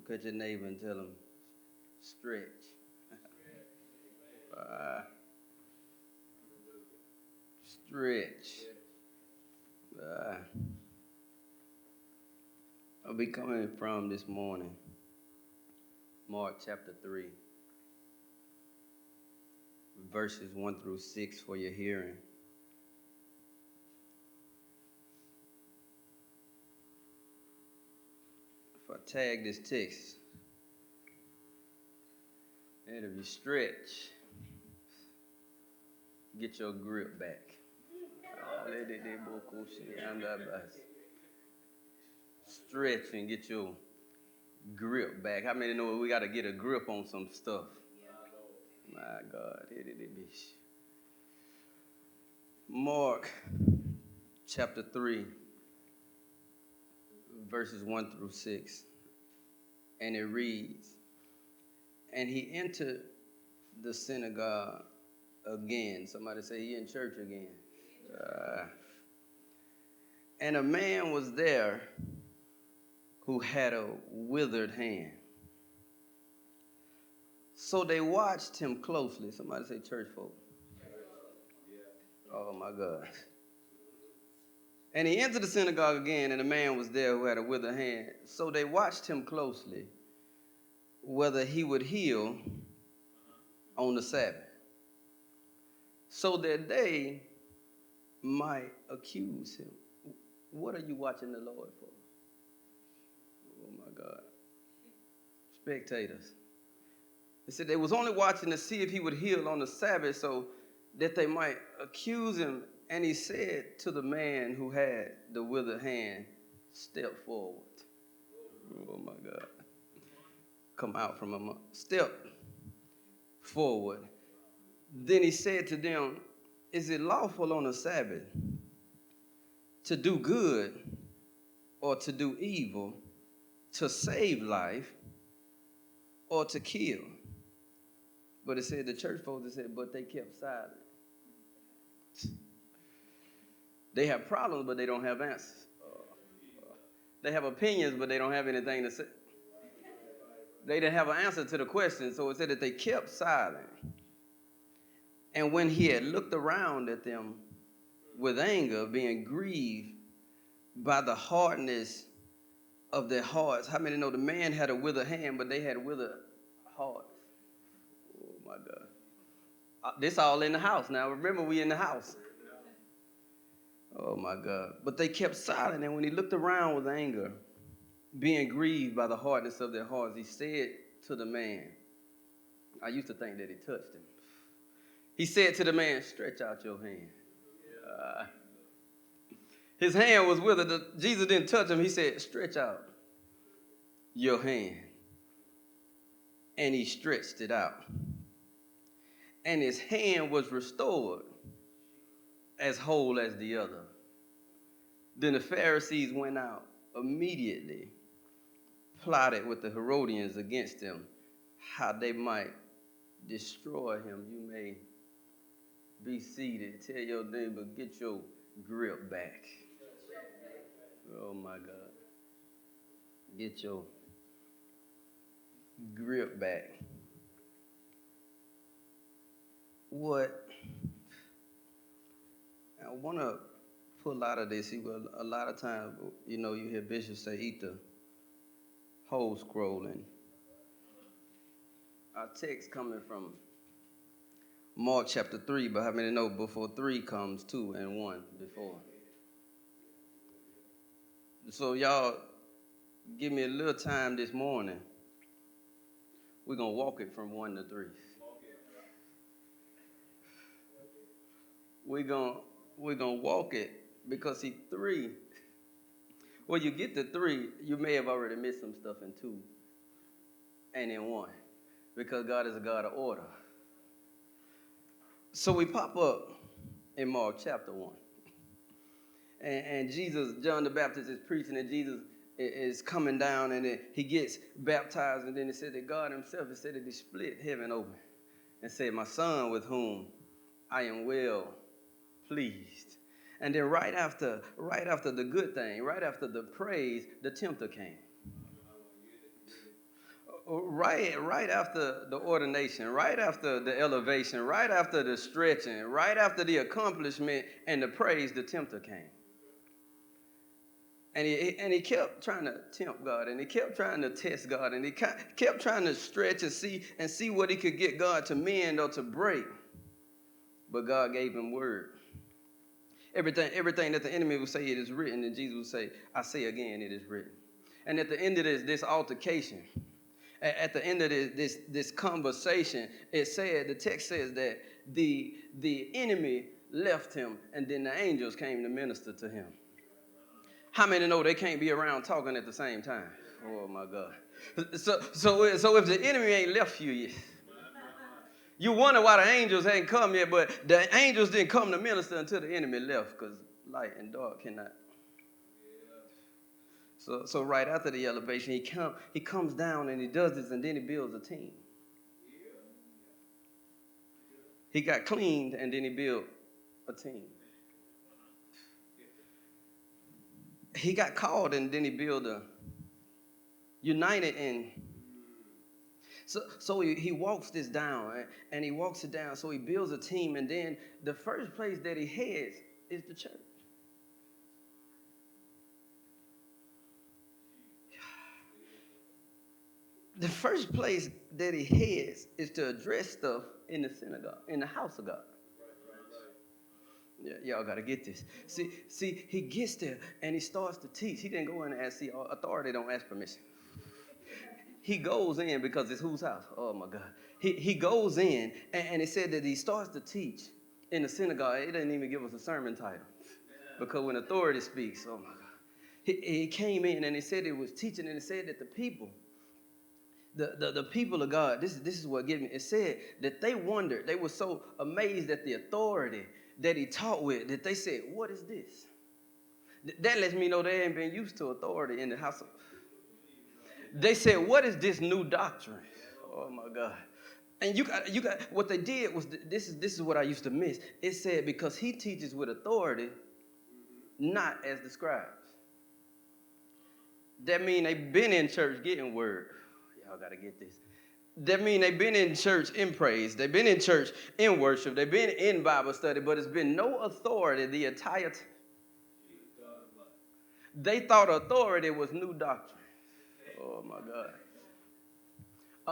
Look at your neighbor and tell him, stretch. Uh, Stretch. Uh, I'll be coming from this morning, Mark chapter 3, verses 1 through 6 for your hearing. If I tag this text, it'll be stretch, get your grip back. Stretch and get your grip back. How many know we got to get a grip on some stuff? My God. Mark chapter 3, verses 1 through 6. And it reads, and he entered the synagogue again. Somebody say he in church again. And a man was there who had a withered hand. So they watched him closely. Somebody say church folk. Oh my God. And he entered the synagogue again, and a man was there who had a withered hand. So they watched him closely, whether he would heal on the Sabbath, so that they might accuse him. What are you watching the Lord for? Oh my God. Spectators. They said they was only watching to see if he would heal on the Sabbath so that they might accuse him. And he said to the man who had the withered hand, step forward. Oh my God. Come out from among. Step forward. Then he said to them, is it lawful on the Sabbath to do good or to do evil, to save life or to kill? But it said the church folks said, but they kept silent. They have problems, but they don't have answers. They have opinions, but they don't have anything to say. They didn't have an answer to the question, so it said that they kept silent. And when he had looked around at them with anger, being grieved by the hardness of their hearts. How many know the man had a withered hand, but they had withered hearts? Oh my God. This all in the house now. Remember, we in the house. Oh my God. But they kept silent, and when he looked around with anger, being grieved by the hardness of their hearts, he said to the man, I used to think that he touched him. He said to the man, stretch out your hand. His hand was withered. Jesus didn't touch him. He said, stretch out your hand. And he stretched it out. And his hand was restored as whole as the other. Then the Pharisees went out immediately, plotted with the Herodians against him, how they might destroy him. You may be seated. Tell your neighbor, get your grip back. Oh my God. Get your grip back. What I want to pull out of this, a lot of times, you hear bishops say, eat the whole scroll. And our text coming from Mark chapter 3, but how many know before 3 comes 2 and 1 before? So y'all give me a little time this morning. We're going to walk it from 1 to 3. We're going to walk it because, see, 3, when you get to 3, you may have already missed some stuff in 2 and in 1 because God is a God of order. So we pop up in Mark chapter 1. And Jesus, John the Baptist is preaching, and Jesus is coming down, and he gets baptized, and then it said that God himself, it said that he split heaven open and said, my son with whom I am well pleased. And then right after the good thing, right after the praise, the tempter came. right after the ordination, right after the elevation, right after the stretching, right after the accomplishment and the praise, the tempter came. And he kept trying to tempt God, and he kept trying to test God, and he kept trying to stretch and see what he could get God to mend or to break. But God gave him word. Everything that the enemy would say, it is written, and Jesus would say, I say again, it is written. And at the end of this altercation, at the end of this conversation, the text says that the enemy left him, and then the angels came to minister to him. How many know they can't be around talking at the same time? Oh my God. So if the enemy ain't left you yet, you wonder why the angels ain't come yet, but the angels didn't come to minister until the enemy left, because light and dark cannot. So right after the elevation, he comes down and he does this, and then he builds a team. He got cleaned, and then he built a team. He got called, and then he built a united. And so he walks this down, and he walks it down. So he builds a team, and then the first place that he heads is the church. The first place that he heads is to address stuff in the synagogue, in the house of God. Yeah, y'all got to get this. See, he gets there and he starts to teach. He didn't go in and ask. See, authority don't ask permission. He goes in because it's whose house? Oh my God. He goes in and it said that he starts to teach in the synagogue. It didn't even give us a sermon title, because when authority speaks, oh my God. He came in and he said he was teaching, and it said that the people, the people of God, this is what gave me. It said that they wondered, they were so amazed at the authority that he taught with, that they said, what is this? That lets me know they ain't been used to authority in the house. They said, what is this new doctrine? Oh my God. And you got what they did was, this is what I used to miss. It said, because he teaches with authority, not as the scribes. That mean they've been in church getting word. Y'all got to get this. That mean they've been in church in praise. They've been in church in worship. They've been in Bible study, but it's been no authority the entire time. They thought authority was new doctrine. Oh, my God.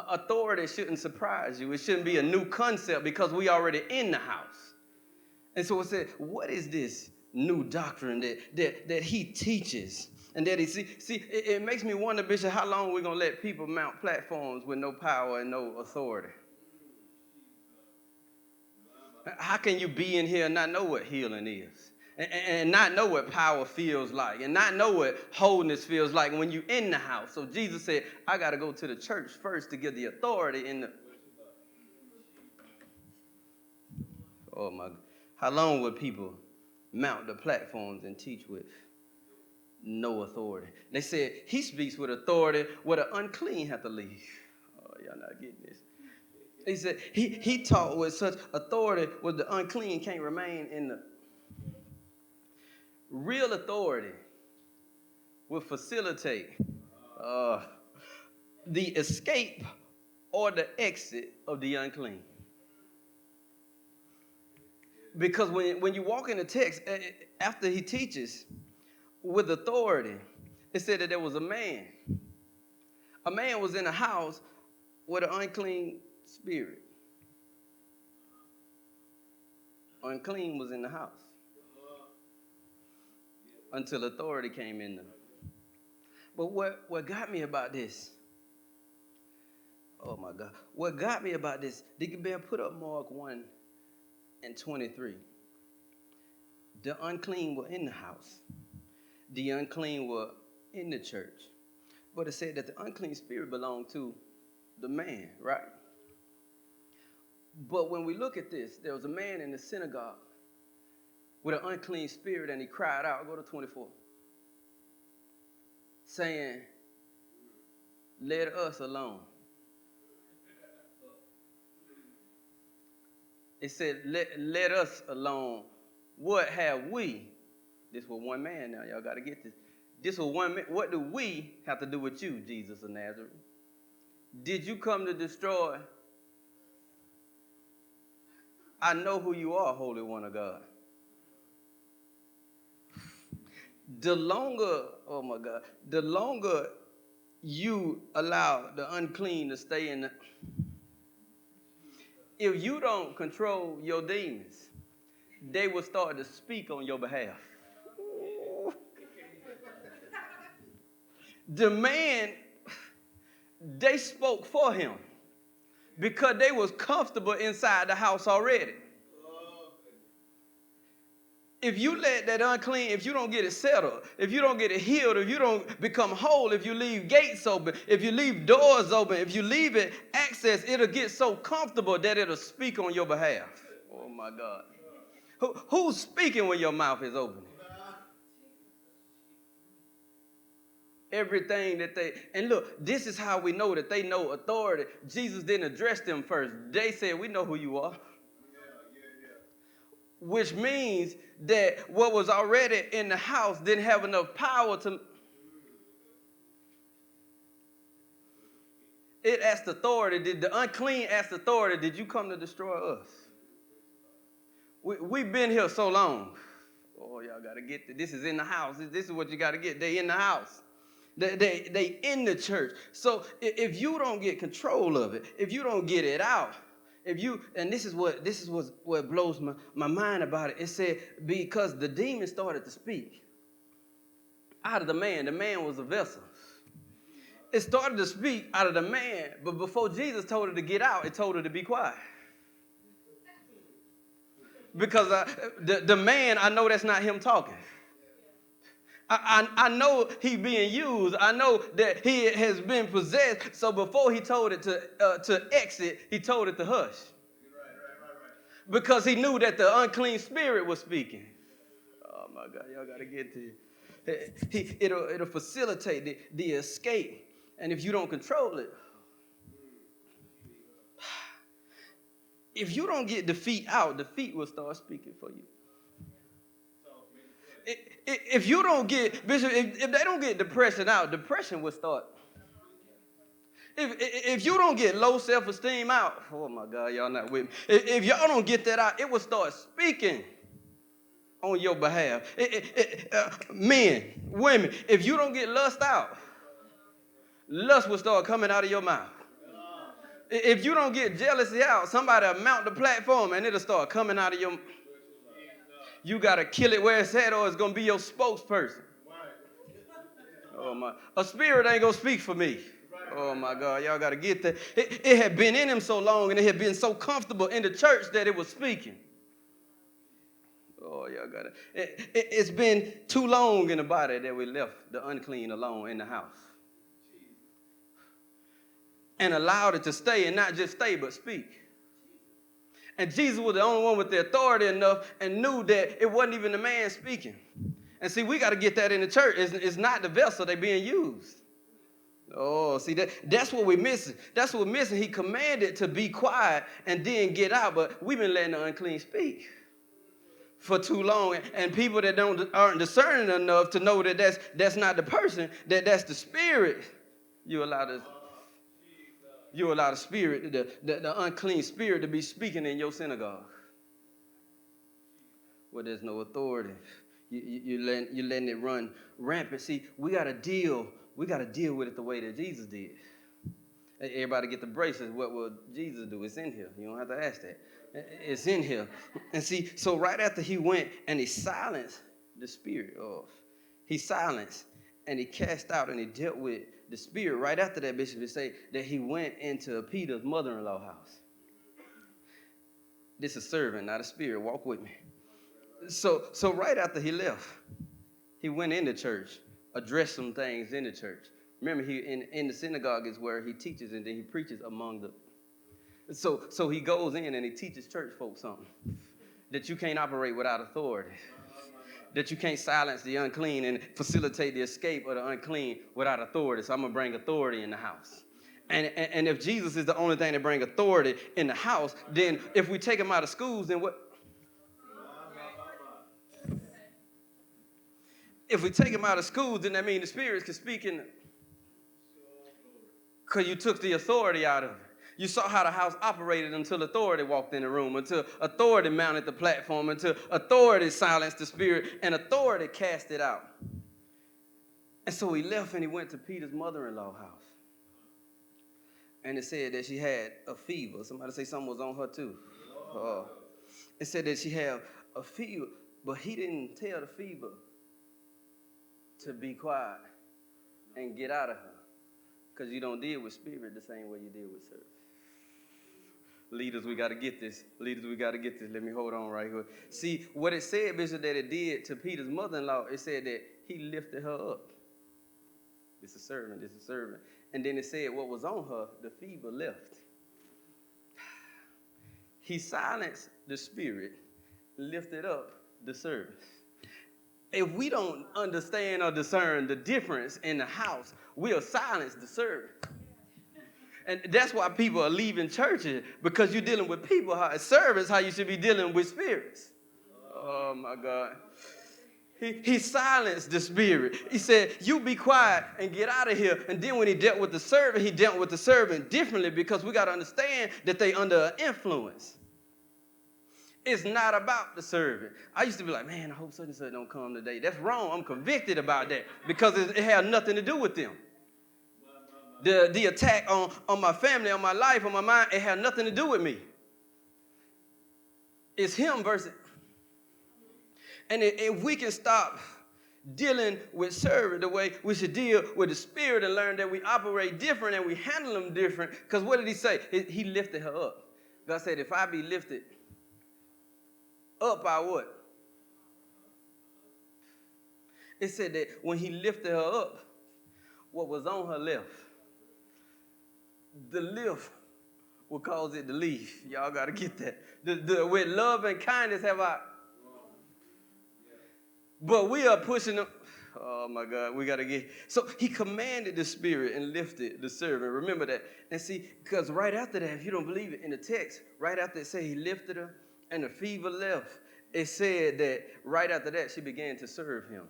Authority shouldn't surprise you. It shouldn't be a new concept, because we already in the house. And so it said, what is this new doctrine that he teaches? And that he see, it makes me wonder, Bishop, how long we're going to let people mount platforms with no power and no authority? How can you be in here and not know what healing is? And not know what power feels like, and not know what wholeness feels like when you're in the house. So Jesus said, I got to go to the church first to get the authority in the... Oh, my... How long would people mount the platforms and teach with no authority? They said, he speaks with authority where the unclean have to leave. Oh, y'all not getting this. He said, he taught with such authority where the unclean can't remain in the... Real authority will facilitate the escape or the exit of the unclean. Because when you walk in the text, after he teaches with authority, it said that there was a man. A man was in a house with an unclean spirit. Unclean was in the house until authority came in them. But what got me about this, oh my God, what got me about this, Deacon Bear, put up Mark 1:23. The unclean were in the house. The unclean were in the church. But it said that the unclean spirit belonged to the man, right? But when we look at this, there was a man in the synagogue with an unclean spirit, and he cried out, go to 24, saying, let us alone. It said, let us alone. What have we? This was one man now. Y'all got to get this. This was one man. What do we have to do with you, Jesus of Nazareth? Did you come to destroy? I know who you are, Holy One of God. The longer, oh my God, the longer you allow the unclean to stay in the, if you don't control your demons, they will start to speak on your behalf. The man, they spoke for him because they was comfortable inside the house already. If you let that unclean, if you don't get it settled, if you don't get it healed, if you don't become whole, if you leave gates open, if you leave doors open, if you leave it access, it'll get so comfortable that it'll speak on your behalf. Oh my God. Who's speaking when your mouth is open? Everything that they, and look, this is how we know that they know authority. Jesus didn't address them first. They said, we know who you are. Which means that what was already in the house didn't have enough power to. It asked authority. Did the unclean ask authority? Did you come to destroy us? We've been here so long. Oh, y'all got to get this. This is in the house. This is what you got to get. They in the house. They in the church. So if you don't get control of it, if you don't get it out, if you, and this is what blows my mind about it. It said because the demon started to speak out of the man was a vessel. It started to speak out of the man, but before Jesus told her to get out, it told her to be quiet. Because the man, I know that's not him talking. I know he being used. I know that he has been possessed. So before he told it to exit, he told it to hush. Right. Because he knew that the unclean spirit was speaking. Oh my God, y'all got to get to it. It'll facilitate the escape. And if you don't control it, if you don't get defeat out, defeat will start speaking for you. If you don't get, Bishop, if they don't get depression out, depression will start. If you don't get low self-esteem out, oh my God, y'all not with me. If y'all don't get that out, it will start speaking on your behalf. Men, women, if you don't get lust out, lust will start coming out of your mouth. If you don't get jealousy out, somebody will mount the platform and it'll start coming out of your mouth. You got to kill it where it's at or it's going to be your spokesperson. Oh my. A spirit ain't going to speak for me. Oh my God. Y'all got to get that. It had been in him so long and it had been so comfortable in the church that it was speaking. Oh, y'all got it. It's been too long in the body that we left the unclean alone in the house. And allowed it to stay and not just stay but speak. And Jesus was the only one with the authority enough and knew that it wasn't even the man speaking. And see, we got to get that in the church. It's not the vessel they're being used. Oh, see, that's what we're missing. That's what we're missing. He commanded to be quiet and then get out, but we've been letting the unclean speak for too long. And people that aren't discerning enough to know that that's not the person, that's the spirit, you allow the spirit, the unclean spirit to be speaking in your synagogue. Where there's no authority. You're letting it run rampant. See, we got to deal with it the way that Jesus did. Everybody get the braces. What will Jesus do? It's in here. You don't have to ask that. It's in here. And see, so right after he went and he silenced the spirit off. He silenced and he cast out and he dealt with the spirit. Right after that, Bishop would say that he went into Peter's mother-in-law house. This is servant, not a spirit. Walk with me. So right after he left, he went into church, addressed some things in the church. Remember, he in the synagogue is where he teaches and then he preaches among the. So he goes in and he teaches church folks something that you can't operate without authority. That you can't silence the unclean and facilitate the escape of the unclean without authority. So I'm going to bring authority in the house. And if Jesus is the only thing that brings authority in the house, then if we take him out of schools, then what? If we take him out of schools, then that means the spirits can speak in. because you took the authority out of it. You saw how the house operated until authority walked in the room, until authority mounted the platform, until authority silenced the spirit, and authority cast it out. And so he left and he went to Peter's mother-in-law's house. And it said that she had a fever. Somebody say something was on her too. It said that she had a fever, but he didn't tell the fever to be quiet and get out of her. Because you don't deal with spirit the same way you deal with service. Leaders, we got to get this. Leaders, we got to get this. Let me hold on right here. See, what it said, Bishop, that it did to Peter's mother-in-law, it said that he lifted her up. This is servant, this is servant. And then it said what was on her, the fever left. He silenced the spirit, lifted up the servant. If we don't understand or discern the difference in the house, we'll silence the servant. And that's why people are leaving churches, because you're dealing with people. Service, how you should be dealing with spirits. Oh, my God. He silenced the spirit. He said, you be quiet and get out of here. And then when he dealt with the servant, he dealt with the servant differently, because we got to understand that they under influence. It's not about the servant. I used to be like, man, I hope such and such don't come today. That's wrong. I'm convicted about that, because it had nothing to do with them. The attack on my family, on my life, on my mind, it had nothing to do with me. It's him versus. And if we can stop dealing with serving the way we should deal with the spirit and learn that we operate different and we handle them different. Because what did he say? He lifted her up. God said, if I be lifted up by what? It said that when he lifted her up, what was on her left, the lift will cause it to leave. Y'all got to get that. With love and kindness have I. But we are pushing them. Oh, my God. We got to get. So he commanded the spirit and lifted the servant. Remember that. And see, because right after that, if you don't believe it in the text, right after it said he lifted her and the fever left, it said that right after that, she began to serve him.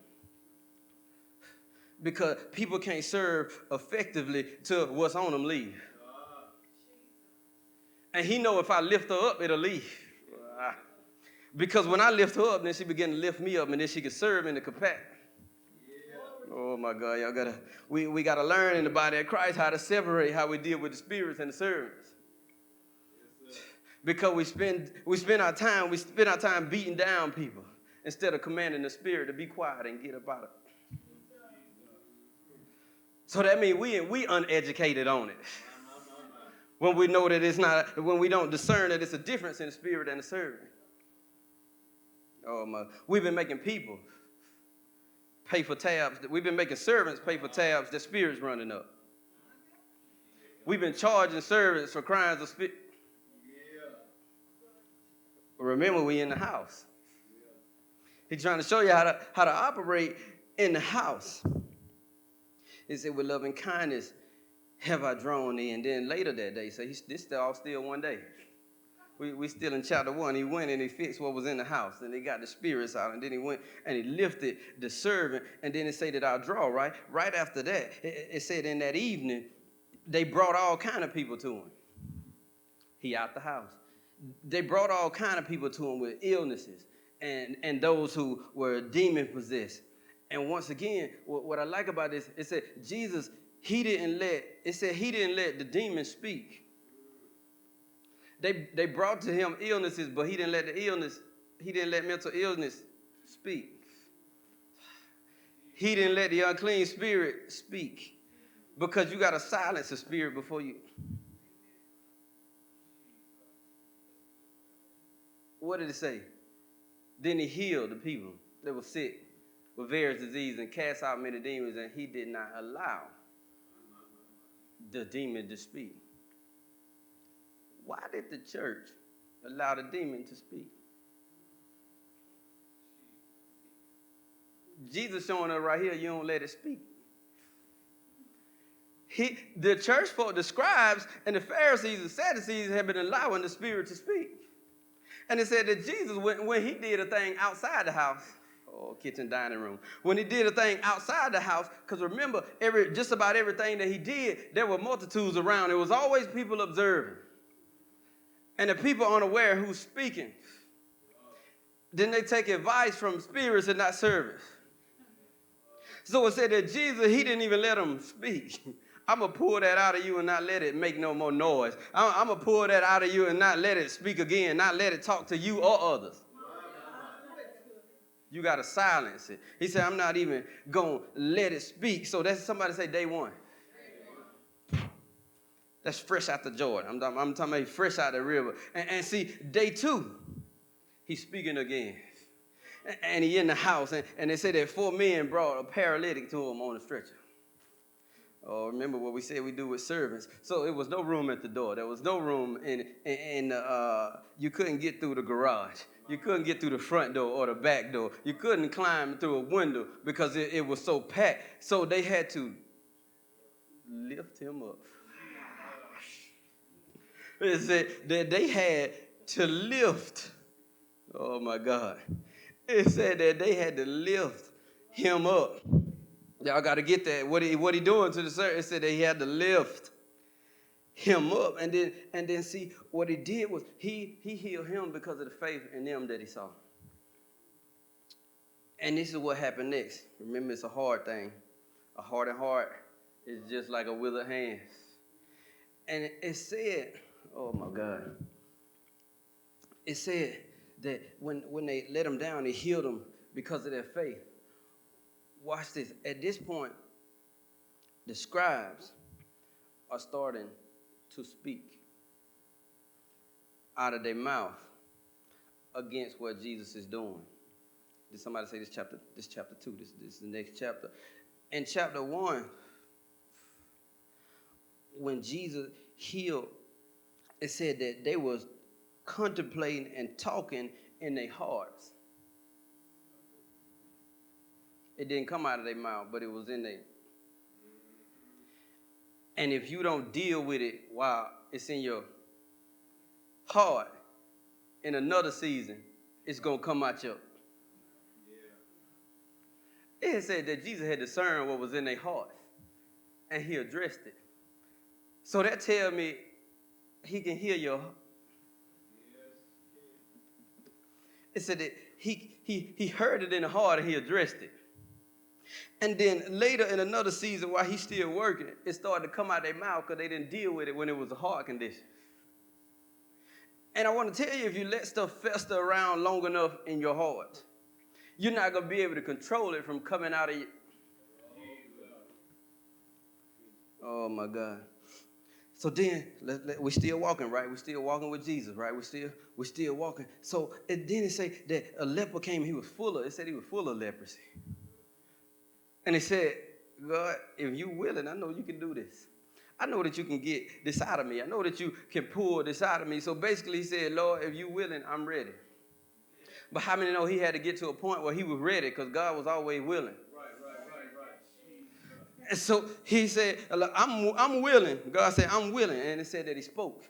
Because people can't serve effectively till what's on them leave. And he know if I lift her up, it'll leave. Because when I lift her up, then she began to lift me up, and then she could serve in the capacity. Oh, my God. Y'all we got to learn in the body of Christ how to separate how we deal with the spirits and the servants. Because we spend our time beating down people instead of commanding the spirit to be quiet and get up out of it. So that means we uneducated on it. When we know that it's not, when we don't discern that it's a difference in the spirit and the servant. Oh, my. We've been making people pay for tabs. We've been making servants pay for tabs that spirits running up. We've been charging servants for crimes of spirit. Remember, we in the house. He's trying to show you how to operate in the house. He said, with love and kindness have I drawn thee. And then later that day, say, this all still one day. We still in chapter 1. He went and he fixed what was in the house. And they got the spirits out. And then he went and he lifted the servant. And then it said that I'll draw, right? Right after that, it said in that evening, they brought all kind of people to him. He out the house. They brought all kind of people to him with illnesses and those who were demon possessed. And once again, what I like about this, it said Jesus, he didn't let the demons speak. They brought to him illnesses, but he didn't let mental illness speak. He didn't let the unclean spirit speak. Because you got to silence the spirit before you. What did it say? Then he healed the people that were sick with various diseases and cast out many demons, and he did not allow the demon to speak. Why did the church allow the demon to speak? Jesus showing us right here, you don't let it speak. The church folk, the scribes and the Pharisees and Sadducees have been allowing the spirit to speak. And it said that Jesus, when he did a thing outside the house, or kitchen dining room. When he did a thing outside the house, because remember, just about everything that he did, there were multitudes around. There was always people observing. And the people unaware who's speaking. Then they take advice from spirits and not servants. So it said that Jesus, he didn't even let them speak. I'm going to pull that out of you and not let it make no more noise. I'm going to pull that out of you and not let it speak again, not let it talk to you or others. You got to silence it. He said, I'm not even going to let it speak. So that's somebody say day one. That's fresh out the Jordan. I'm talking about fresh out the river. And see, day two, he's speaking again. And he in the house. And they said that 4 men brought a paralytic to him on a stretcher. Oh, remember what we said we do with servants. So it was no room at the door. There was no room you couldn't get through the garage. You couldn't get through the front door or the back door. You couldn't climb through a window because it was so packed. So they had to lift him up. It said that they had to lift. Oh, my God. It said that they had to lift him up. Y'all got to get that. What he doing to the servant? It said that he had to lift him up. And then see, what he did was he healed him because of the faith in them that he saw. And this is what happened next. Remember, it's a hard thing. A hardened heart is just like a withered hand. And it said, oh, my God. It said that when they let him down, they healed him because of their faith. Watch this. At this point, the scribes are starting to speak out of their mouth against what Jesus is doing. Did somebody say this chapter 2? This is the next chapter. In chapter 1, when Jesus healed, it said that they was contemplating and talking in their hearts. It didn't come out of their mouth, but it was in there. And if you don't deal with it while it's in your heart, in another season, it's going to come out your. It said that Jesus had discerned what was in their heart, and he addressed it. So that tells me he can hear your heart. It said that he heard it in the heart and he addressed it. And then later in another season, while he's still working, it started to come out their mouth because they didn't deal with it when it was a heart condition. And I want to tell you, if you let stuff fester around long enough in your heart, you're not going to be able to control it from coming out of you. Oh, my God. So then, we're still walking, right? We're still walking with Jesus, right? We're still walking. So then it say that a leper came, it said he was full of leprosy. And he said, God, if you willing, I know you can do this. I know that you can get this out of me. I know that you can pull this out of me. So basically he said, Lord, if you willing, I'm ready. But how many know he had to get to a point where he was ready because God was always willing? Right. And so he said, I'm willing. God said, I'm willing. And it said that he spoke.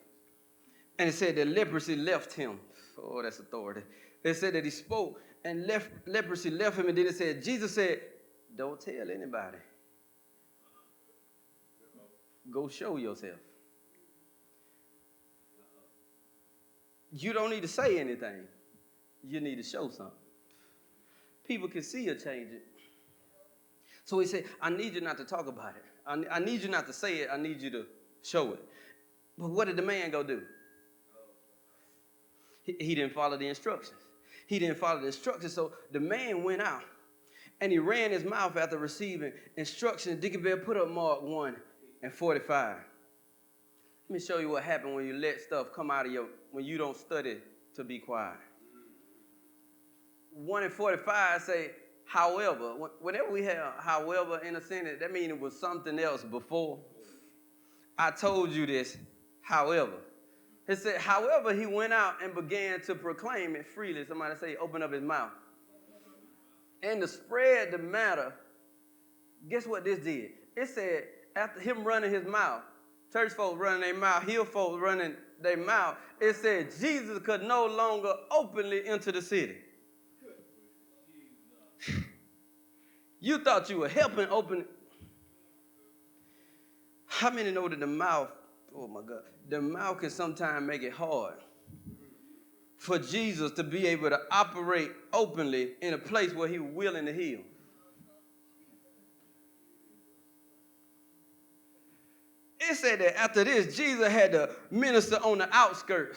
And it said that leprosy left him. Oh, that's authority. It said that he spoke and leprosy left him. And then it said, Jesus said, don't tell anybody. Go show yourself. You don't need to say anything. You need to show something. People can see you change it. So he said, I need you not to talk about it. I need you not to say it. I need you to show it. But what did the man go do? He didn't follow the instructions. So the man went out and he ran his mouth after receiving instructions. Dickie Bell, put up Mark 1:45. Let me show you what happened when you let stuff come out of when you don't study to be quiet. 1:45 say, however. Whenever we have however in a sentence, that means it was something else before. I told you this, however. It said, however, he went out and began to proclaim it freely. Somebody say, open up his mouth. And to spread the matter, guess what this did? It said, after him running his mouth, church folks running their mouth, hill folks running their mouth, it said Jesus could no longer openly enter the city. You thought you were helping open. How many know that the mouth, oh my God, the mouth can sometimes make it hard for Jesus to be able to operate openly in a place where he was willing to heal? It said that after this, Jesus had to minister on the outskirts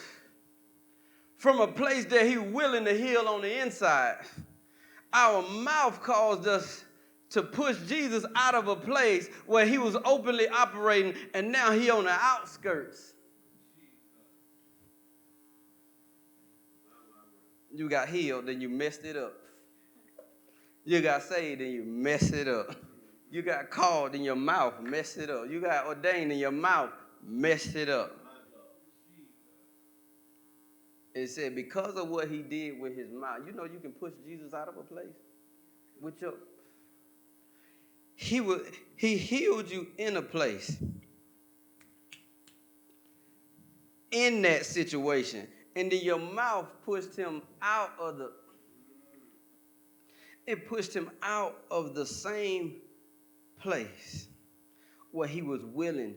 from a place that he was willing to heal on the inside. Our mouth caused us to push Jesus out of a place where he was openly operating, and now he on the outskirts. You got healed, then you messed it up. You got saved, and you messed it up. You got called in your mouth, messed it up. You got ordained in your mouth, messed it up. It said because of what he did with his mouth, you know you can push Jesus out of a place with your. He healed you in a place, in that situation, and then your mouth pushed him out of the. It pushed him out of the same place where he was willing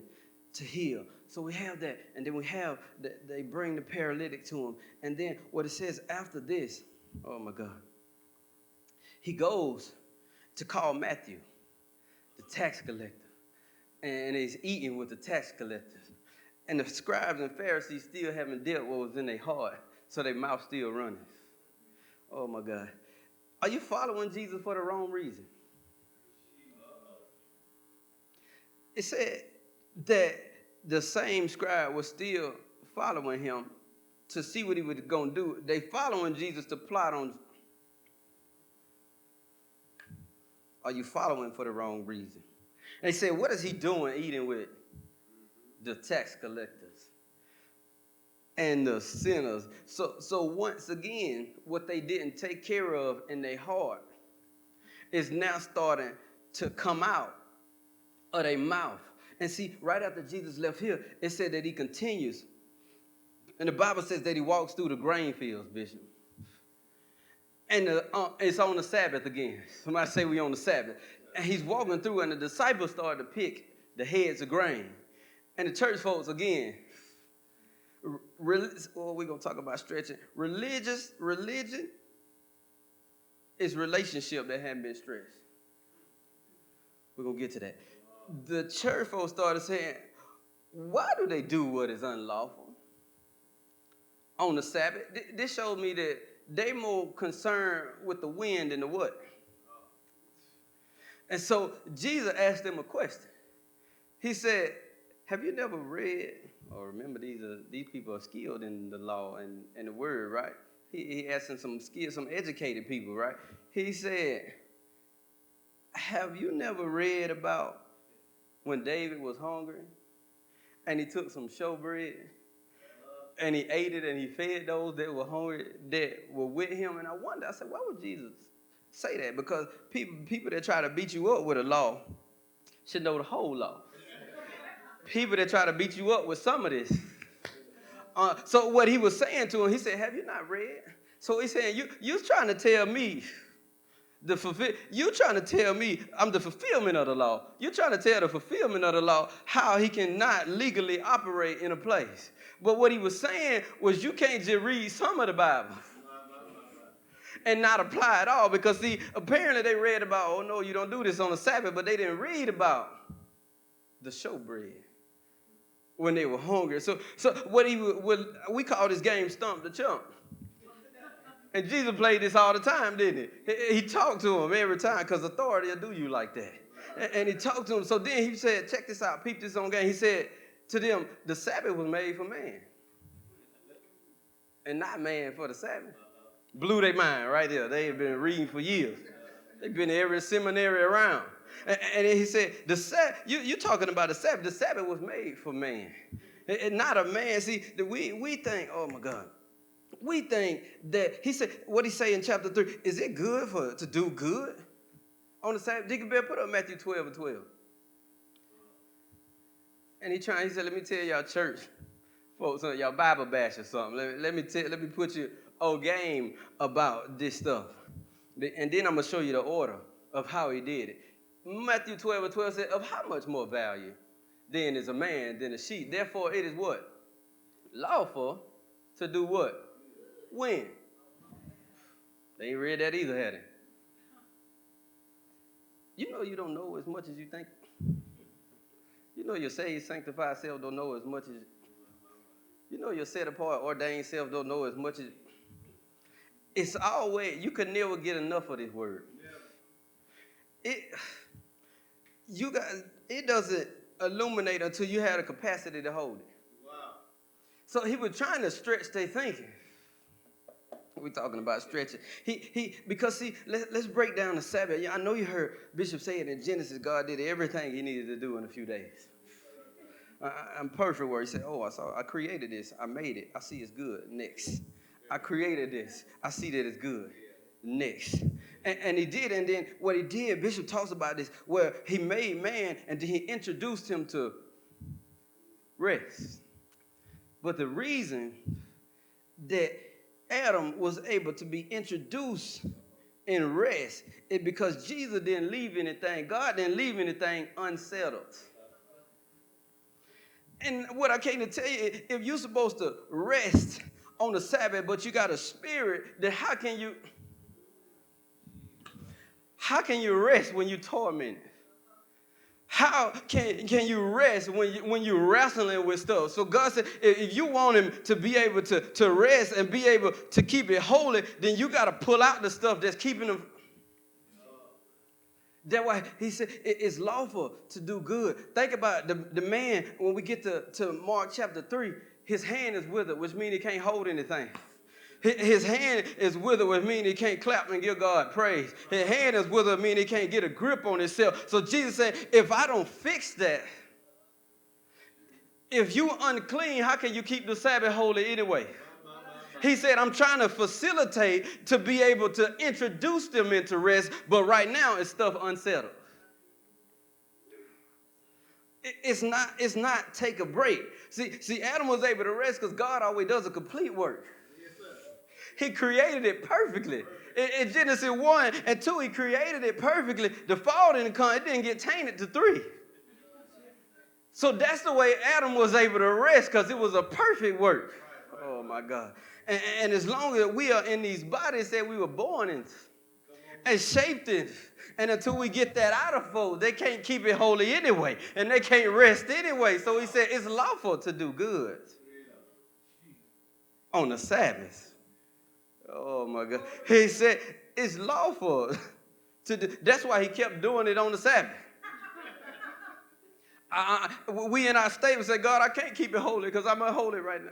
to heal. So we have that, and then we have that they bring the paralytic to him, and then what it says after this, oh my God, he goes to call Matthew, the tax collector, and he's eating with the tax collectors, and the scribes and Pharisees still haven't dealt what was in their heart, so their mouth still running. Oh my God, are you following Jesus for the wrong reason? It said that the same scribe was still following him to see what he was going to do. They following Jesus to plot on. Are you following for the wrong reason? They said, what is he doing eating with the tax collectors and the sinners? So once again, what they didn't take care of in their heart is now starting to come out of their mouth. And see, right after Jesus left here, it said that he continues. And the Bible says that he walks through the grain fields, Bishop. And it's on the Sabbath again. Somebody say we on the Sabbath. And he's walking through, and the disciples started to pick the heads of grain. And the church folks, again, we're going to talk about stretching. Religion is relationship that hadn't been stretched. We're going to get to that. The church folks started saying, why do they do what is unlawful on the Sabbath? This showed me that they more concerned with the wind than the what. And so Jesus asked them a question. He said, have you never read, or remember these people are skilled in the law and the word, right? He asked them some skilled, some educated people, right? He said, have you never read about when David was hungry and he took some showbread and he ate it and he fed those that were hungry that were with him? And I said, why would Jesus say that? Because people that try to beat you up with a law should know the whole law. People that try to beat you up with some of this. So what he was saying to him, he said, have you not read? So he's saying, you're trying to tell me you're trying to tell me I'm the fulfillment of the law. You're trying to tell the fulfillment of the law how he cannot legally operate in a place. But what he was saying was you can't just read some of the Bible and not apply it all. Because, see, apparently they read about, oh, no, you don't do this on the Sabbath, but they didn't read about the showbread when they were hungry. So what we call this game Stump the Chump. And Jesus played this all the time, didn't he? He talked to him every time because authority will do you like that. And he talked to him. So then he said, check this out, peep this on game. He said to them, the Sabbath was made for man and not man for the Sabbath. Blew their mind right there. They had been reading for years. They've been in every seminary around. And he said, you're talking about the Sabbath. The Sabbath was made for man and not a man. See, we think, oh, my God. We think that, he said, what he say in chapter 3, is it good to do good on the Sabbath? Deacon Bear, put up Matthew 12 and 12. And he said, let me tell y'all church folks, y'all Bible bash or something. Let me put you on game about this stuff. And then I'm going to show you the order of how he did it. Matthew 12:12 said, of how much more value then is a man than a sheep? Therefore it is what? Lawful to do what? When? They ain't read that either, had they? You know you don't know as much as you think. You know your saved, sanctified self don't know as much as, you know your set apart, ordained self don't know as much as. It's always, you could never get enough of this word. It doesn't illuminate until you have the capacity to hold it. Wow. So he was trying to stretch their thinking. We're talking about stretching. Because see, let's break down the Sabbath. Yeah, I know you heard Bishop say it in Genesis, God did everything he needed to do in a few days. I'm perfect where he said, oh, I created this. I made it. I see it's good. Next. I created this. I see that it's good. Next. And he did. And then what he did, Bishop talks about this, where he made man and then he introduced him to rest. But the reason that Adam was able to be introduced in rest is because Jesus didn't leave anything. God didn't leave anything unsettled. And what I came to tell you, if you're supposed to rest on the Sabbath, but you got a spirit, then how can you rest when you're tormented? How can you rest when you're wrestling with stuff? So God said, if you want him to be able to rest and be able to keep it holy, then you got to pull out the stuff that's keeping him. That's why he said it's lawful to do good. Think about the man, when we get to Mark chapter 3, his hand is withered, which means he can't hold anything. His hand is withered, which means he can't clap and give God praise. His hand is withered, meaning he can't get a grip on himself. So Jesus said, if I don't fix that, if you unclean, how can you keep the Sabbath holy anyway? He said, I'm trying to facilitate to be able to introduce them into rest, but right now it's stuff unsettled. It's not take a break. See, Adam was able to rest because God always does a complete work. He created it perfectly. In Genesis 1 and 2, he created it perfectly. The fall didn't come. It didn't get tainted to 3. So that's the way Adam was able to rest, because it was a perfect work. Oh, my God. And as long as we are in these bodies that we were born in and shaped in, and until we get that out of fold, they can't keep it holy anyway, and they can't rest anyway. So he said it's lawful to do good on the Sabbath. Oh, my God. He said it's lawful to do. That's why he kept doing it on the Sabbath. We in our statement say, God, I can't keep it holy because I'm unholy right now.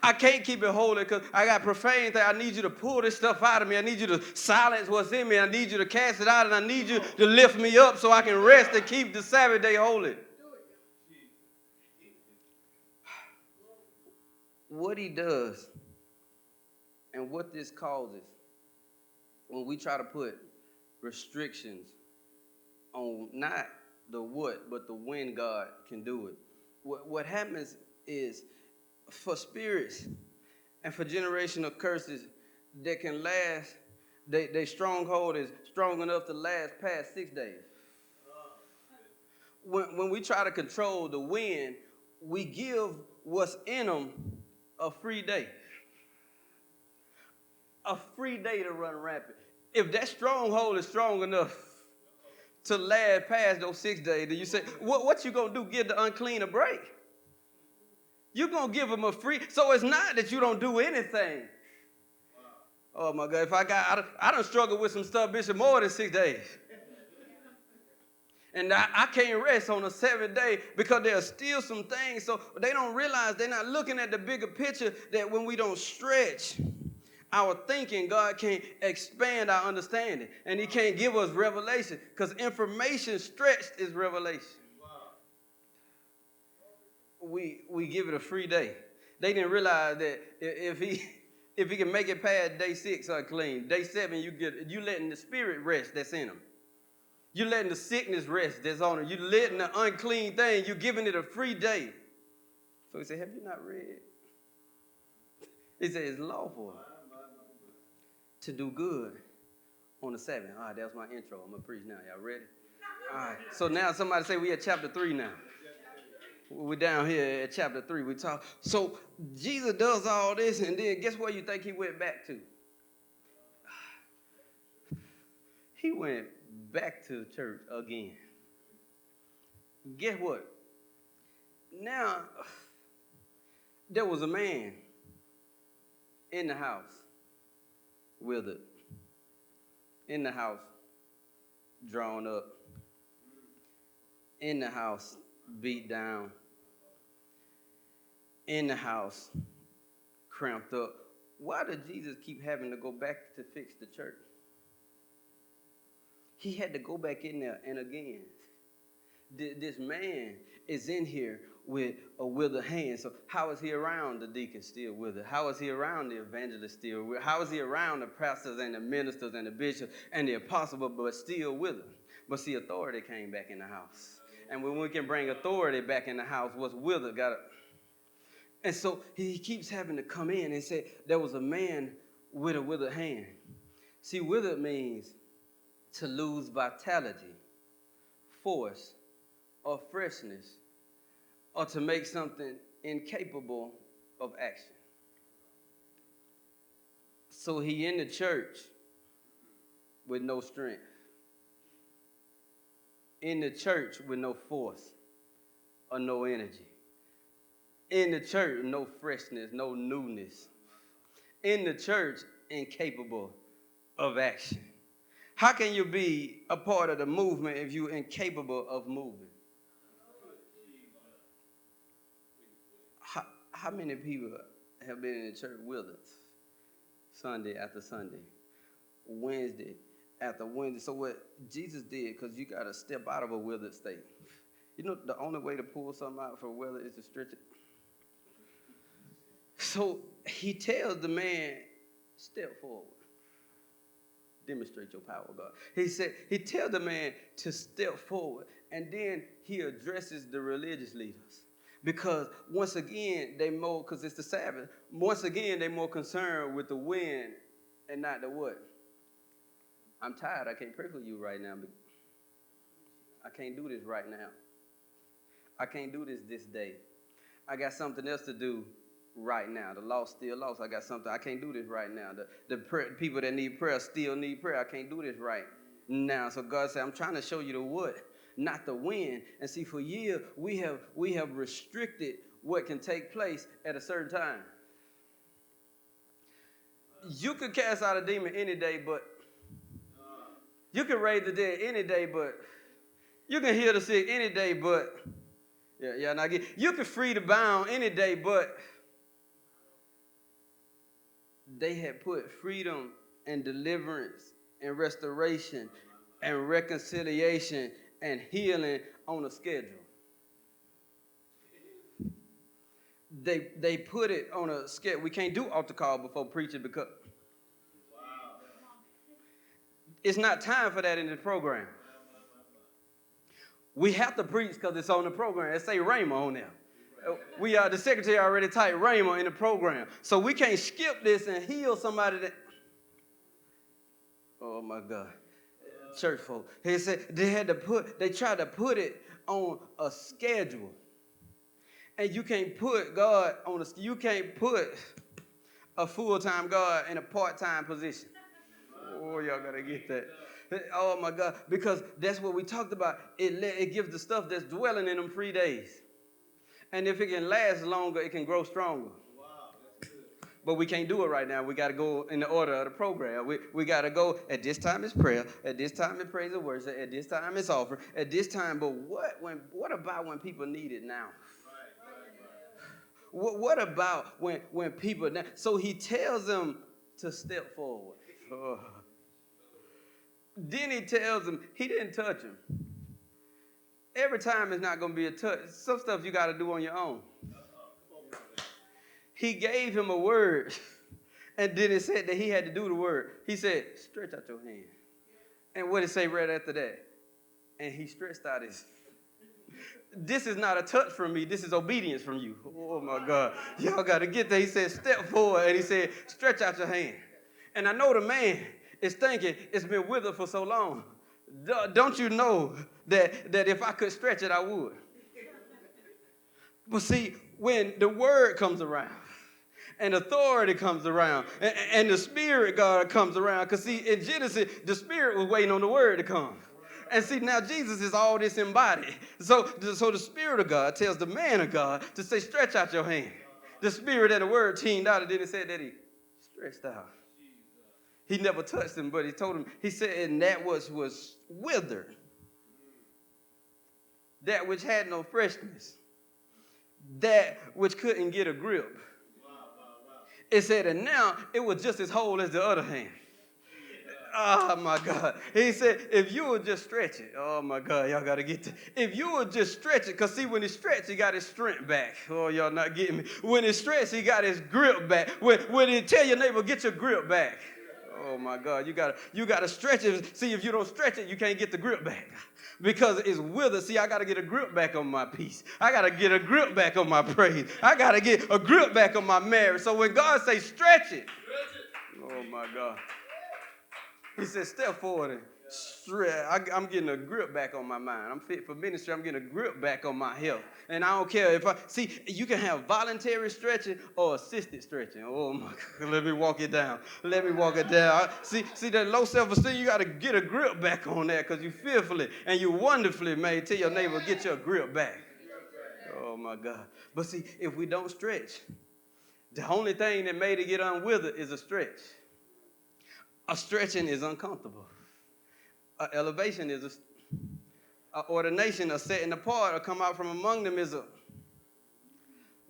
I can't keep it holy because I got profane things. I need you to pull this stuff out of me. I need you to silence what's in me. I need you to cast it out, and I need you to lift me up so I can rest and keep the Sabbath day holy. What he does and what this causes when we try to put restrictions on not the what, but the when God can do it. What happens is, for spirits and for generational curses that can last, their stronghold is strong enough to last past 6 days. When we try to control the wind, we give what's in them a free day. A free day to run rapid. If that stronghold is strong enough to last past those 6 days, then you say, what you going to do? Give the unclean a break? You're going to give them a free. So it's not that you don't do anything. Wow. Oh, my God. If I done struggled with some stuff, Bishop, more than 6 days. And I can't rest on the 7th day because there are still some things. So they don't realize, they're not looking at the bigger picture, that when we don't stretch our thinking, God can't expand our understanding. And he can't give us revelation, because information stretched is revelation. We give it a free day. They didn't realize that if he can make it past day 6 unclean, day 7 you letting the spirit rest that's in him. You're letting the sickness rest that's on him. You're letting the unclean thing, you're giving it a free day. So he said, have you not read? He said it's lawful to do good on the 7th. All right, that was my intro. I'm going to preach now. Y'all ready? All right. So now somebody say we at chapter 3 now. We're down here at chapter 3. We talk. So Jesus does all this, and then guess where you think he went back to? He went back to the church again. Guess what? Now, there was a man in the house, withered, in the house, drawn up, in the house, beat down, in the house, cramped up. Why did Jesus keep having to go back to fix the church? He had to go back in there, and again, this man is in here with a withered hand. So how is he around the deacon still withered? How is he around the evangelist still withered? How is he around the pastors and the ministers and the bishops and the apostles but still withered? But see, authority came back in the house. And when we can bring authority back in the house, what's withered got to... And so he keeps having to come in and say, there was a man with a withered hand. See, withered means to lose vitality, force, or freshness, or to make something incapable of action. So he in the church with no strength. In the church with no force or no energy. In the church, no freshness, no newness. In the church, incapable of action. How can you be a part of the movement if you're incapable of moving? How many people have been in the church with us Sunday after Sunday, Wednesday after Wednesday? So what Jesus did, because you got to step out of a withered state. You know, the only way to pull something out for wither is to stretch it. So he tells the man, step forward. Demonstrate your power, God. He tells the man to step forward, and then he addresses the religious leaders. Because once again, because it's the Sabbath, once again, they're more concerned with the wind and not the what? I'm tired. I can't pray for you right now. I can't do this right now. I can't do this day. I got something else to do right now. The lost still lost. I got something. I can't do this right now. The people that need prayer still need prayer. I can't do this right now. So God said, I'm trying to show you the what, not the when. And see, for years, we have restricted what can take place at a certain time. You can cast out a demon any day, but you can raise the dead any day, but you can heal the sick any day, but you can free the bound any day, but they had put freedom and deliverance and restoration and reconciliation and healing on a schedule. They put it on a schedule. We can't do altar call before preaching because it's not time for that in the program. We have to preach because it's on the program. It say Rhema on there. The secretary already typed Rhema in the program. So we can't skip this and heal somebody that... Oh, my God. Church folk. He said they tried to put it on a schedule. And you can't put God on you can't put a full-time God in a part-time position. Oh, y'all got to get that. Oh, my God. Because that's what we talked about. It gives the stuff that's dwelling in them 3 days. And if it can last longer, it can grow stronger. Wow, that's good. But we can't do it right now. We got to go in the order of the program. We got to go, at this time it's prayer, at this time it's praise and worship, at this time it's offering, at this time, but what about when people need it now? Right. What about when people... So he tells them to step forward. Then he tells them, he didn't touch him. Every time it's not going to be a touch. Some stuff you got to do on your own. He gave him a word, and then it said that he had to do the word. He said, stretch out your hand. And what did it say right after that? And he stretched out his... This is not a touch from me. This is obedience from you. Oh, my God. Y'all got to get there. He said, step forward, and he said, stretch out your hand. And I know the man It's thinking it's been withered for so long. Don't you know that if I could stretch it, I would? But see, when the word comes around, and authority comes around, and the Spirit God comes around, because see, in Genesis, the Spirit was waiting on the word to come. And see, now Jesus is all this embodied. So the Spirit of God tells the man of God to say, stretch out your hand. The Spirit and the word teamed out, and then it said that he stretched out. He never touched him, but he told him, he said, and that was withered, that which had no freshness, that which couldn't get a grip. It said, and now it was just as whole as the other hand. Oh, my God. He said, if you would just stretch it. Oh, my God, y'all got to get to. If you would just stretch it, because see, when he stretched, he got his strength back. Oh, y'all not getting me. When he stretched, he got his grip back. When he tell your neighbor, get your grip back. Oh, my God, you gotta stretch it. See, if you don't stretch it, you can't get the grip back. Because it's withered. See, I got to get a grip back on my peace. I got to get a grip back on my praise. I got to get a grip back on my marriage. So when God says stretch it, oh, my God. He said, step forward and stretch. I'm getting a grip back on my mind. I'm fit for ministry. I'm getting a grip back on my health. And I don't care if see, you can have voluntary stretching or assisted stretching. Oh, my God. Let me walk it down. Let me walk it down. See that low self-esteem, you got to get a grip back on that because you fearfully and you wonderfully made. Tell your neighbor, get your grip back. Oh, my God. But see, if we don't stretch, the only thing that made it get unwithered is a stretch. A stretching is uncomfortable. An elevation is a ordination, a setting apart, or come out from among them is a,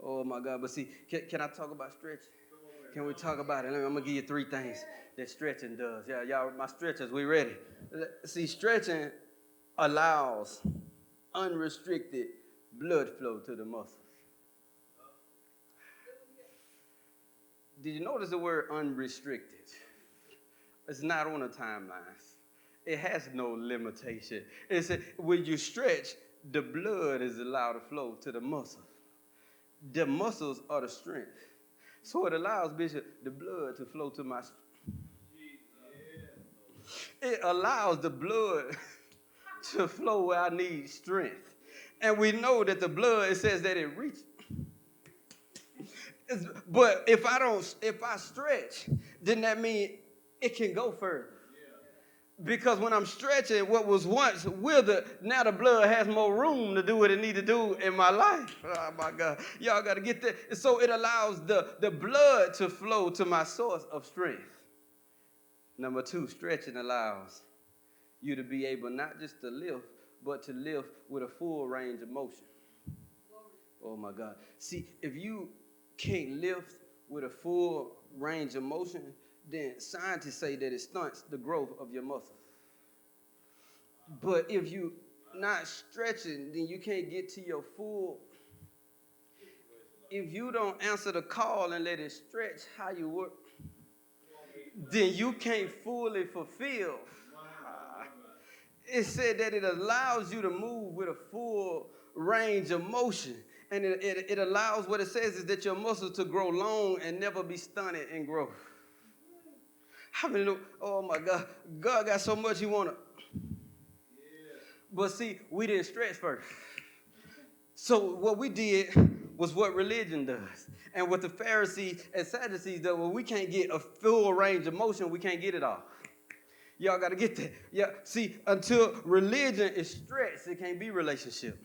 oh my God. But see, can I talk about stretching? Can we talk about it? I'm going to give you 3 things that stretching does. Yeah, y'all, my stretchers, we ready. See, stretching allows unrestricted blood flow to the muscles. Did you notice the word unrestricted? It's not on a timeline. It has no limitation. It's when you stretch, the blood is allowed to flow to the muscles. The muscles are the strength. So it allows, Bishop, the blood to flow to my strength. It allows the blood to flow where I need strength. And we know that the blood, it says that it reaches. But if I stretch, then that means it can go further. Because when I'm stretching what was once withered, now the blood has more room to do what it need to do in my life. Oh, my God. Y'all got to get that. So it allows the blood to flow to my source of strength. Number 2, stretching allows you to be able not just to lift, but to lift with a full range of motion. Oh, my God. See, if you can't lift with a full range of motion, then scientists say that it stunts the growth of your muscles. But if you not stretching, then you can't get to your full. If you don't answer the call and let it stretch how you work, then you can't fully fulfill. It said that it allows you to move with a full range of motion. And it allows, what it says is that your muscles to grow long and never be stunted in growth. How many know, oh my God, God got so much he want to. But see, we didn't stretch first. So what we did was what religion does. And what the Pharisees and Sadducees do, when we can't get a full range of motion, we can't get it all. Y'all got to get that. Yeah, see, until religion is stretched, it can't be relationship.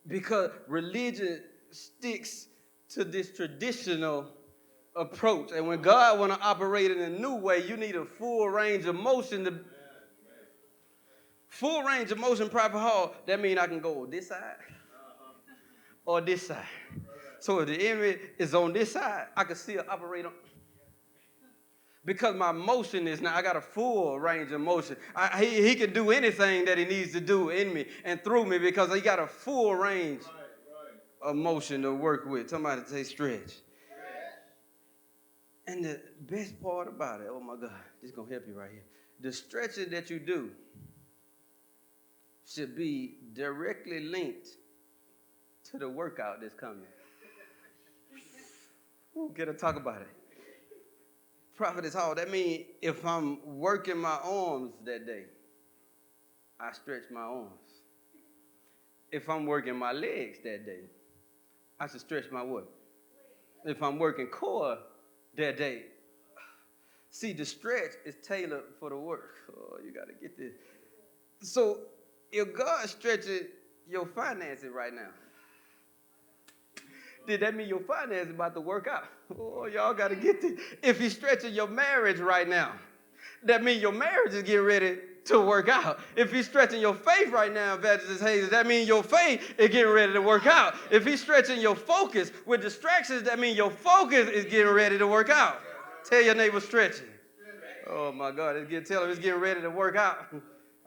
Because religion sticks to this traditional approach. And when God want to operate in a new way, you need a full range of motion. Full range of motion, proper hall, that means I can go this side or this side. So if the enemy is on this side, I can still operate on. Because my motion is now, I got a full range of motion. He can do anything that he needs to do in me and through me because he got a full range of motion to work with. Somebody say stretch. And the best part about it, oh my God, this is going to help you right here. The stretching that you do should be directly linked to the workout that's coming. Ooh, get to talk about it. Prophetess Hall, that means if I'm working my arms that day, I stretch my arms. If I'm working my legs that day, I should stretch my what? If I'm working core that day, see, the stretch is tailored for the work. Oh, you got to get this. So if God stretches your finances right now, did that mean your finances about to work out? Oh, y'all got to get this. If he's stretching your marriage right now, that means your marriage is getting ready to work out. If he's stretching your faith right now, Evangelist Hayes, that means your faith is getting ready to work out. If he's stretching your focus with distractions, that means your focus is getting ready to work out. Tell your neighbor stretching. Oh my God, tell him it's getting ready to work out.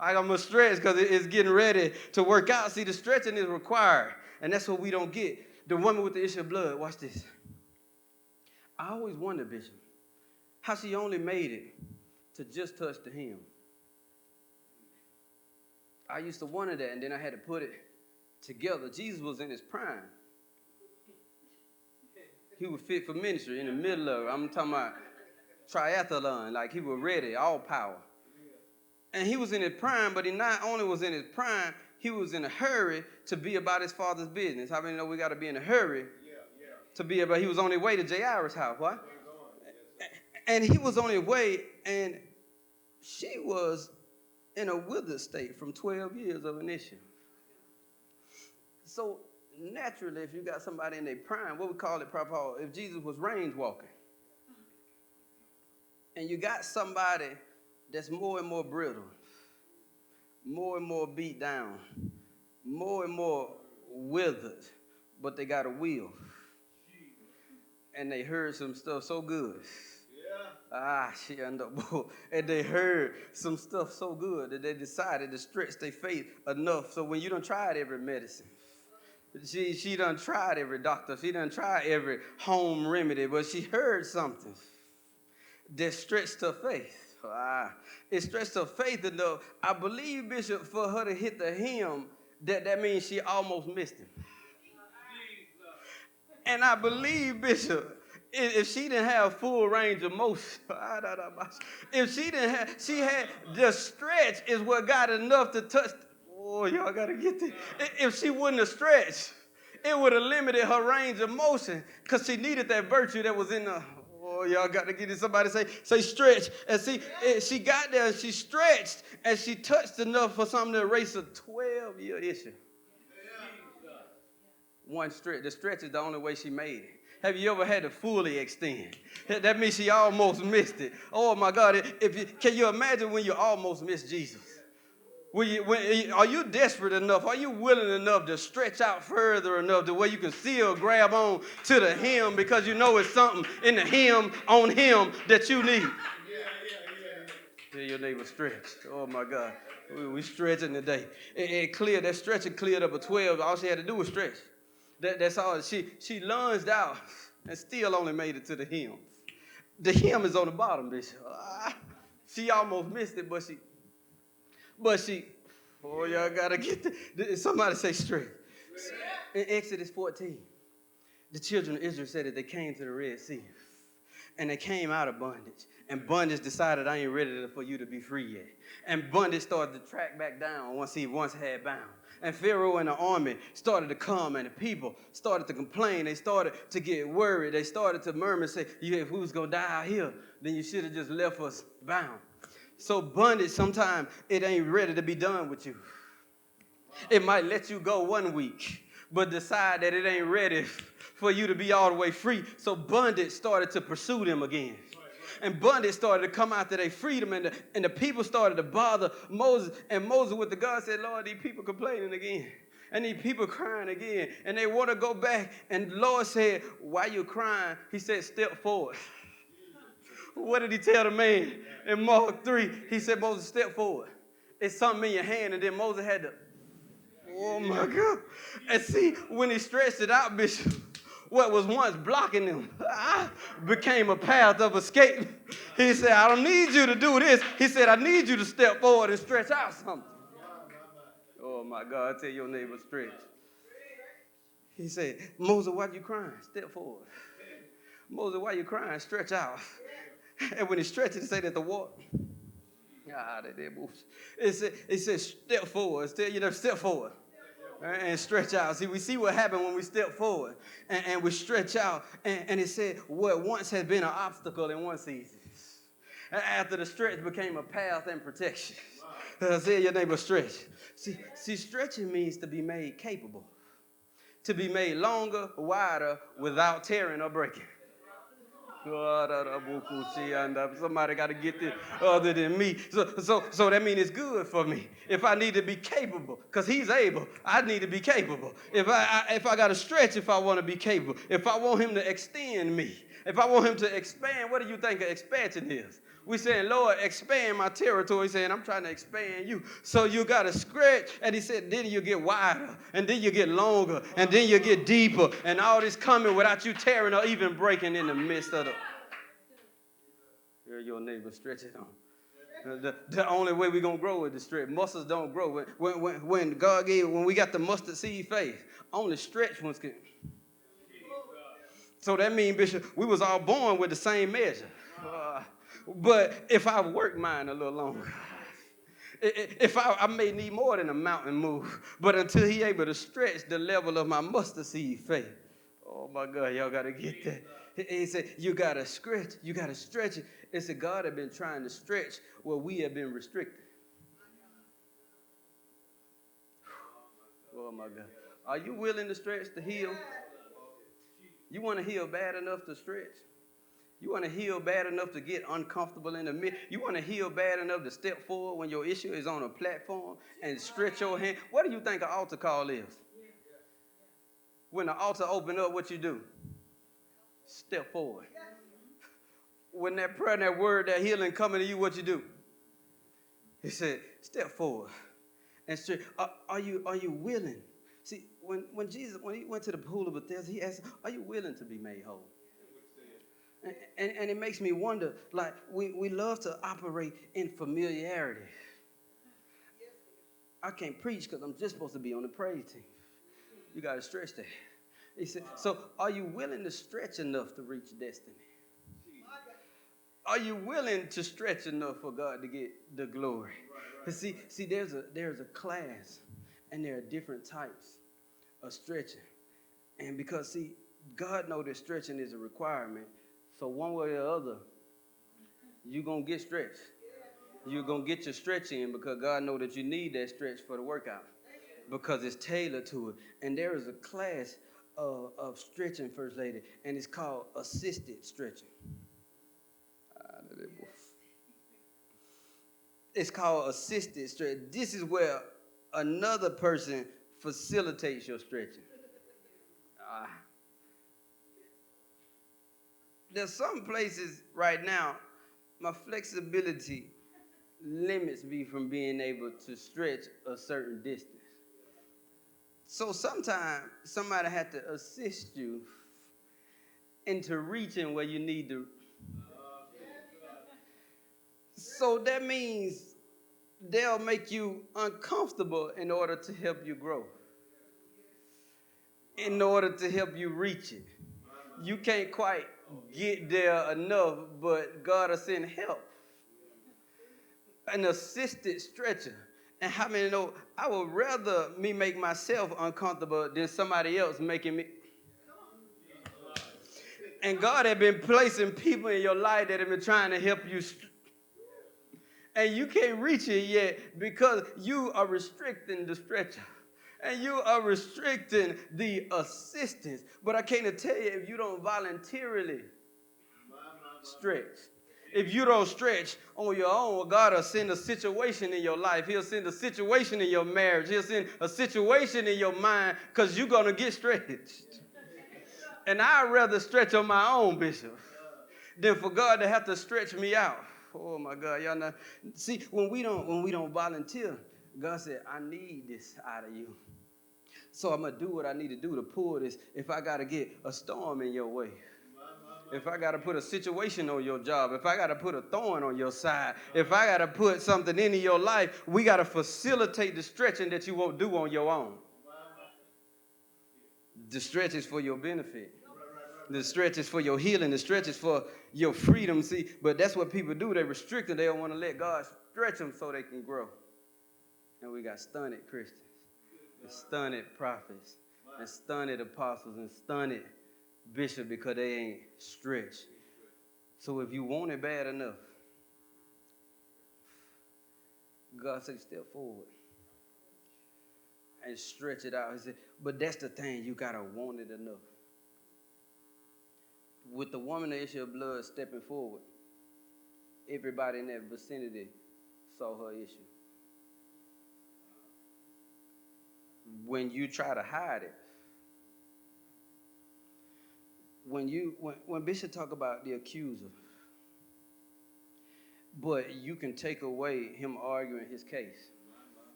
I'm going to stretch because it's getting ready to work out. See, the stretching is required, and that's what we don't get. The woman with the issue of blood, watch this. I always wonder, Bishop, how she only made it to just touch the hem. I used to wonder that, and then I had to put it together. Jesus was in his prime. He was fit for ministry in the middle of it. I'm talking about triathlon, like he was ready, all power. And he was in his prime, but he not only was in his prime, he was in a hurry to be about his father's business. How many know we got to be in a hurry to be about? He was on his way to Jairus' house, what? And he was on his way, and she was in a withered state from 12 years of an issue. So naturally, if you got somebody in their prime, what we call it, Prophet Paul, if Jesus was range walking, and you got somebody that's more and more brittle, more and more beat down, more and more withered, but they got a will. And they heard some stuff so good. And they heard some stuff so good that they decided to stretch their faith enough. So when you done tried every medicine, she done tried every doctor, she done tried every home remedy, but she heard something that stretched her faith. It stretched her faith enough. I believe, Bishop, for her to hit the hem, that means she almost missed him. And I believe, Bishop, if she didn't have full range of motion, if she didn't have, she had the stretch is what got enough to touch. Oh, y'all got to get this. If she wouldn't have stretched, it would have limited her range of motion because she needed that virtue that was in her. Oh, y'all got to get it. Somebody say stretch. And see, she got there and she stretched and she touched enough for something to erase a 12-year issue. One stretch. The stretch is the only way she made it. Have you ever had to fully extend? That means she almost missed it. Oh, my God. Can you imagine when you almost missed Jesus? Are you desperate enough? Are you willing enough to stretch out further enough to where you can still grab on to the hem because you know it's something in the hem on him that you need? Tell your neighbor stretch. Oh, my God. We stretching today. That stretching cleared up a 12. All she had to do was stretch. That's all. She lunged out and still only made it to the hem. The hem is on the bottom, Bishop. She almost missed it, but she, oh, y'all got to get somebody say stretch. In Exodus 14, the children of Israel said that they came to the Red Sea, and they came out of bondage, and bondage decided, I ain't ready for you to be free yet. And bondage started to track back down once he once had bound. And Pharaoh and the army started to come, and the people started to complain. They started to get worried. They started to murmur and say, if we was going to die out here, then you should have just left us bound. So bondage, sometimes it ain't ready to be done with you. It might let you go 1 week, but decide that it ain't ready for you to be all the way free. So bondage started to pursue them again. And bondage started to come after their freedom, and the people started to bother Moses. And Moses with the God said, Lord, these people complaining again. And these people crying again. And they want to go back. And the Lord said, why you crying? He said, step forward. What did he tell the man? In Mark 3, he said, Moses, step forward. It's something in your hand. And then Moses had to, oh my God. And see, when he stretched it out, Bishop, what was once blocking him became a path of escape. He said, I don't need you to do this. He said, I need you to step forward and stretch out something. Oh, my God, tell your neighbor stretch. He said, Moses, why are you crying? Step forward. Moses, why are you crying? Stretch out. And when he stretched it, he said that the water. It says step forward. Step forward. And stretch out. See, we see what happened when we step forward and we stretch out. And it said what once had been an obstacle in one season, after the stretch became a path and protection. Say your neighbor, stretch. See, stretching means to be made capable, to be made longer, wider, without tearing or breaking. Somebody got to get this other than me. So that means it's good for me. If I need to be capable, because he's able, I need to be capable. If I got to stretch, if I want to be capable, if I want him to extend me, if I want him to expand, what do you think an expansion is? We saying, Lord, expand my territory. He's saying, I'm trying to expand you. So you got to stretch. And he said, then you get wider. And then you get longer. And then you get deeper. And all this coming without you tearing or even breaking in the midst of the... Hear your neighbor, stretch it on. The only way we're going to grow is to stretch. Muscles don't grow. When we got the mustard seed faith, only stretch ones can. So that means, Bishop, we was all born with the same measure. But if I work mine a little longer, if I may need more than a mountain move, but until he able to stretch the level of my mustard seed faith. Oh my God, y'all got to get that. He said, you got to stretch it. It said God had been trying to stretch where we have been restricted. Oh my God. Are you willing to stretch to heal? You want to heal bad enough to stretch? You want to heal bad enough to get uncomfortable in the midst? You want to heal bad enough to step forward when your issue is on a platform and stretch your hand? What do you think an altar call is? When the altar open up, what you do? Step forward. When that prayer, that word, that healing coming to you, what you do? He said, step forward and stretch. Are you willing? See, when Jesus, when he went to the pool of Bethesda, he asked, are you willing to be made whole? And it makes me wonder, like, we love to operate in familiarity. I can't preach because I'm just supposed to be on the praise team. You got to stretch that. He said, so are you willing to stretch enough to reach destiny? Are you willing to stretch enough for God to get the glory? See, there's a class, and there are different types of stretching. And because, see, God knows that stretching is a requirement. So one way or the other, you're going to get stretched. You're going to get your stretch in because God knows that you need that stretch for the workout because it's tailored to it. And there is a class of stretching, First Lady, and it's called assisted stretching. It's called assisted stretching. This is where another person facilitates your stretching. There's some places right now, my flexibility limits me from being able to stretch a certain distance. So sometimes somebody had to assist you into reaching where you need to. So that means they'll make you uncomfortable in order to help you grow, in order to help you reach it. You can't quite get there enough, but God will send help. An assisted stretcher. And how many know I would rather me make myself uncomfortable than somebody else making me. And God had been placing people in your life that have been trying to help you. And you can't reach it yet because you are restricting the stretcher. And you are restricting the assistance. But I can't tell you if you don't voluntarily stretch. If you don't stretch on your own, God will send a situation in your life. He'll send a situation in your marriage. He'll send a situation in your mind because you're going to get stretched. And I'd rather stretch on my own, Bishop, than for God to have to stretch me out. Oh, my God. Y'all know. See, when we don't volunteer, God said, I need this out of you. So I'm going to do what I need to do to pull this. If I got to get a storm in your way, if I got to put a situation on your job, if I got to put a thorn on your side, if I got to put something into your life, we got to facilitate the stretching that you won't do on your own. The stretch is for your benefit. The stretch is for your healing. The stretch is for your freedom. See, but that's what people do. They restrict it. They don't want to let God stretch them so they can grow. And we got stunted Christians, and stunted prophets, and stunted apostles, and stunted bishops because they ain't stretched. So if you want it bad enough, God said, step forward and stretch it out. He said, but that's the thing, you got to want it enough. With the woman of the issue of blood stepping forward, everybody in that vicinity saw her issue. When you try to hide it, when Bishop talk about the accuser, but you can take away him arguing his case.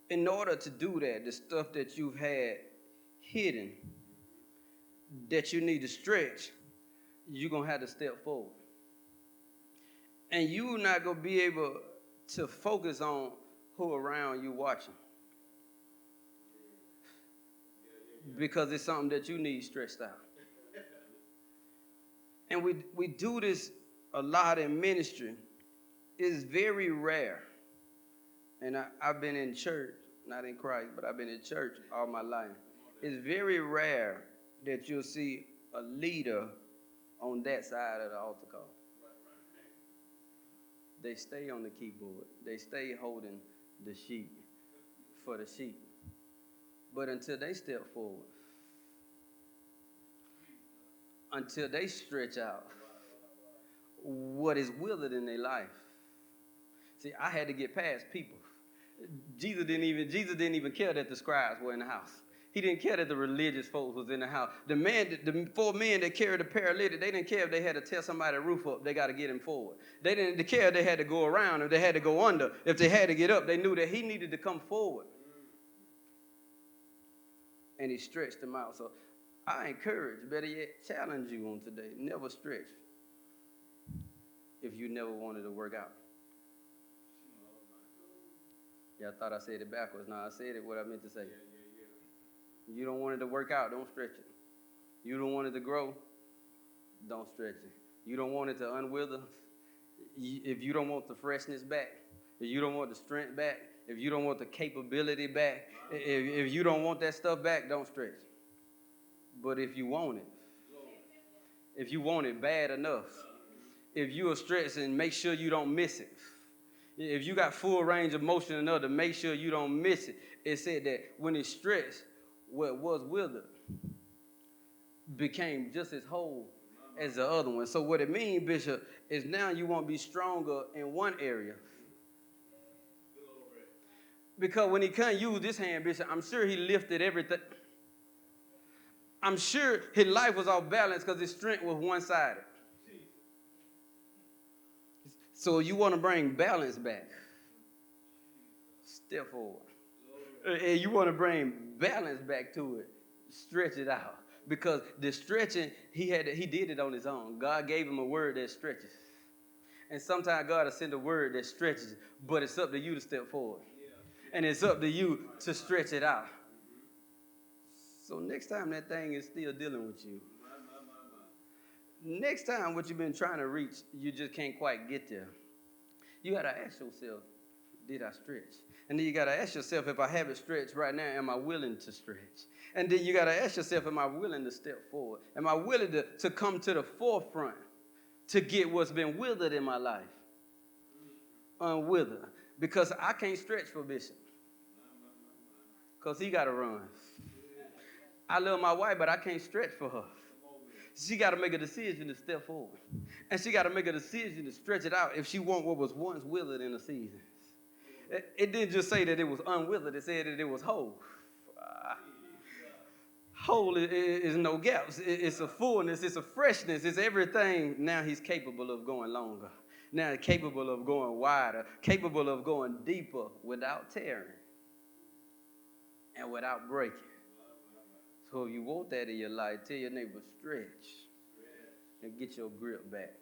In order to do that, the stuff that you've had hidden, that you need to stretch, you're going to have to step forward. And you're not going to be able to focus on who around you watching. Because it's something that you need stretched out. And we do this a lot in ministry. It's very rare. And I've been in church, not in Christ, but I've been in church all my life. It's very rare that you'll see a leader on that side of the altar call. They stay on the keyboard. They stay holding the sheet for the sheep. But until they step forward, until they stretch out what is withered in their life. See, I had to get past people. Jesus didn't even care that the scribes were in the house. He didn't care that the religious folks was in the house. The 4 men that carried the paralytic, they didn't care if they had to tear somebody's roof up. They got to get him forward. They didn't care if they had to go around, if they had to go under, if they had to get up. They knew that he needed to come forward. And he stretched them out. So I encourage, better yet, challenge you on today. Never stretch if you never wanted to work out. Yeah, I thought I said it backwards. No, I said it what I meant to say. You don't want it to work out, don't stretch it. You don't want it to grow, don't stretch it. You don't want it to unwither. If you don't want the freshness back, if you don't want the strength back, if you don't want the capability back, if you don't want that stuff back, don't stretch. But if you want it bad enough, if you are stretched and make sure you don't miss it, if you got full range of motion enough to make sure you don't miss it, it said that when it's stretched, what was withered became just as whole as the other one. So what it means, Bishop, is now you won't be stronger in one area. Because when he couldn't use this hand, Bishop, I'm sure he lifted everything. I'm sure his life was off balance because his strength was one-sided. So you want to bring balance back. Step forward. And you want to bring balance back to it. Stretch it out. Because the stretching, he did it on his own. God gave him a word that stretches. And sometimes God will send a word that stretches, but it's up to you to step forward. And it's up to you to stretch it out. So next time that thing is still dealing with you. Next time what you've been trying to reach, you just can't quite get there. You got to ask yourself, did I stretch? And then you got to ask yourself, if I have it stretched right now, am I willing to stretch? And then you got to ask yourself, am I willing to step forward? Am I willing to come to the forefront to get what's been withered in my life? Unwithered. Because I can't stretch for Bishop. Because he got to run. I love my wife, but I can't stretch for her. She got to make a decision to step forward. And she got to make a decision to stretch it out if she wants what was once withered in a season. It didn't just say that it was unwithered. It said that it was whole. Whole is no gaps. It's a fullness. It's a freshness. It's everything. Now he's capable of going longer. Now he's capable of going wider. Capable of going deeper without tearing and without breaking. So if you want that in your life, tell your neighbor, stretch and get your grip back.